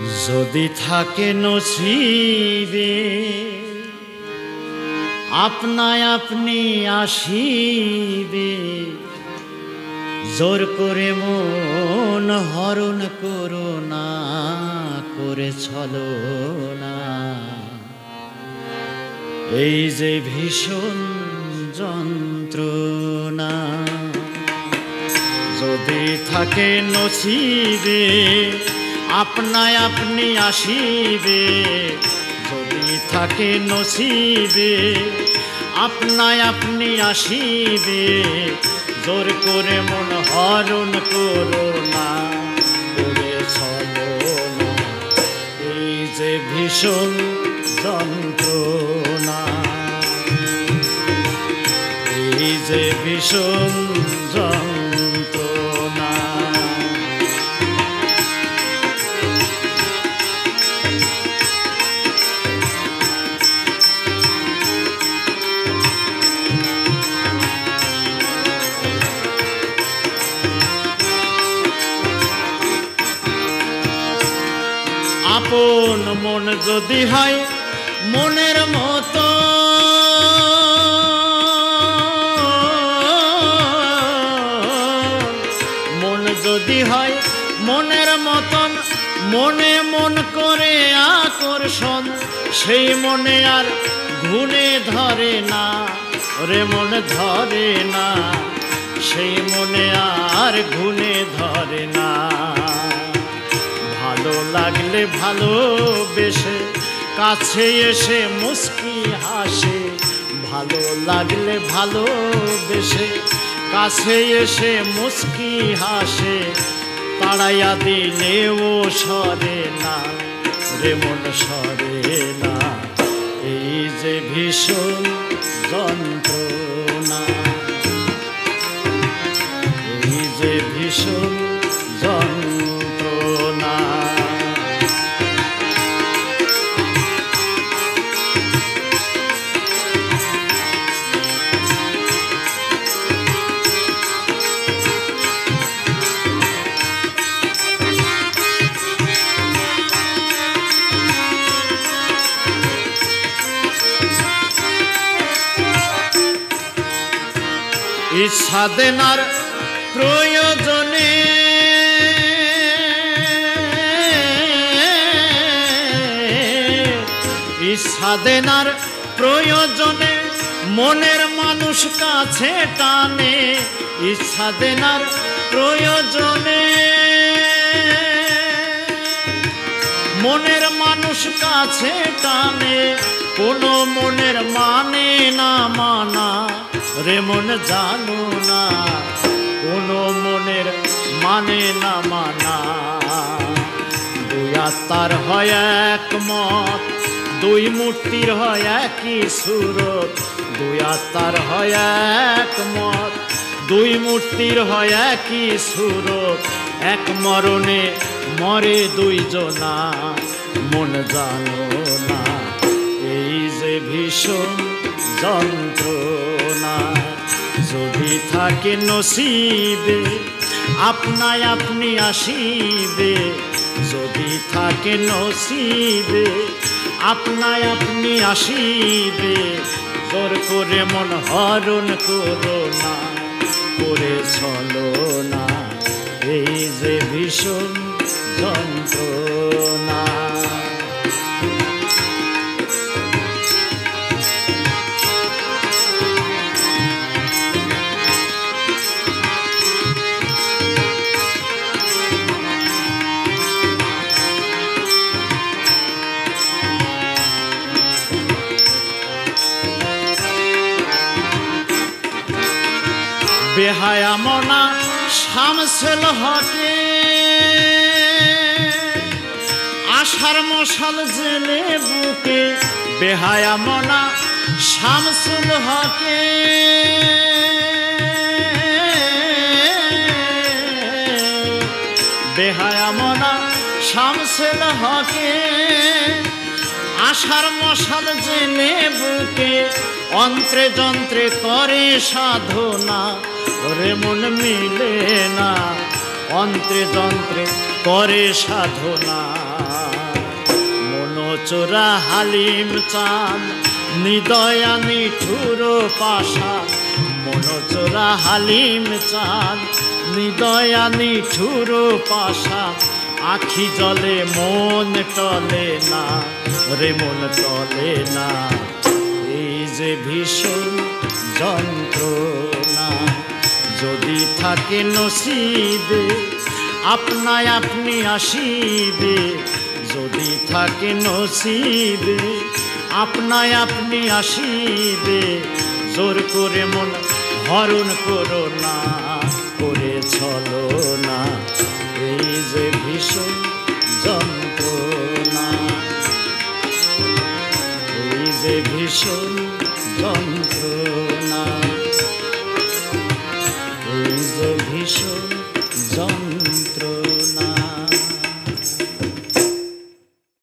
যদি থাকে নসিবে আপনায় আপনি আসিবে, জোর করে মন হরণ করো না, করে চলো না। এই যে ভীষণ যন্ত্রণা, যদি থাকে নসিবে আপনায় আপনি আসিবে, যদি থাকে নসিবে আপনায় আপনি আসিবে, জোর করে মন হরণ করো না, করে চলো না। এই যে ভীষণ যন্ত্রণা, এই যে ভীষণ যন্ত্রণা। আপন মন যদি হয় মনের মতো, মন যদি হয় মনের মতন, মনে মন করে আকর্ষণ, সেই মনে আর ঘুণে ধরে না, রে মন ধরে না, সেই মনে আর ঘুণে ধরে না। ভালো লাগলে ভালোবেসে কাছে এসে মুস্কি হাসে, ভালো লাগলে ভালোবেসে কাছে এসে মুস্কি হাসে, তাড়াইয়া দিলেও সরে না, রে মন সরে না। এই যে ভীষণ যন্ত্রণা, এই যে ভীষণ যন্ত্রণা। ইচ্ছা দেনার প্রয়োজনে, ইচ্ছা দেনার প্রয়োজনে মনের মানুষ কাছে টানে, ইচ্ছা দেনার প্রয়োজনে মনের মানুষ কাছে টানে, কোনো মনের মানে না মানা, রে মন জানো না, কোনো মনের মানে না মানা। দুই আত্মার হয় একমত, দুই মূর্তির হয় একই সুরত, দুই আত্মার হয় একমত, দুই মূর্তির হয় একই সুরত, এক মরণে মরে দুইজনা, মন জানো না। এই যে ভীষণ যন্ত্রণা, যদি থাকে নসিবে আপনায় আপনি আসিবে, যদি থাকে নসিবে আপনায় আপনি আসিবে, জোর করে মন হরণ করো না, করে চলো না। এই যে ভীষণ যন্ত্রণা। বেহায়া মনা শামসুল হকে, আশার মশাল জেলে বুকে, বেহায়া মনা শামসুল হকে, বেহায়া মনা শামসুল হকে, আশার মশাল জেলে বুকে, অন্ত্রে যন্ত্রে করে সাধনা, রে মন মিলে না, অন্ত্রে যন্ত্রে করে সাধনা। মনচোরা হালিম চাঁদ নিদয়া নিঠুর পাশা, মনচোরা হালিম চাঁদ নিদয়া নিঠুর পাশা, আখি জলে মন টলে না রে মন টলে না, এই যে ভীষণ যন্ত্রণা। যদি থাকে নসিবে আপনায় আপনি আসিবে, যদি থাকে নসিবে আপনায় আপনি আসিবে, জোর করে মন হরণ করো না, করে চলো না, এই যে ভীষণ যন্ত্রণা, এই যে ভীষণ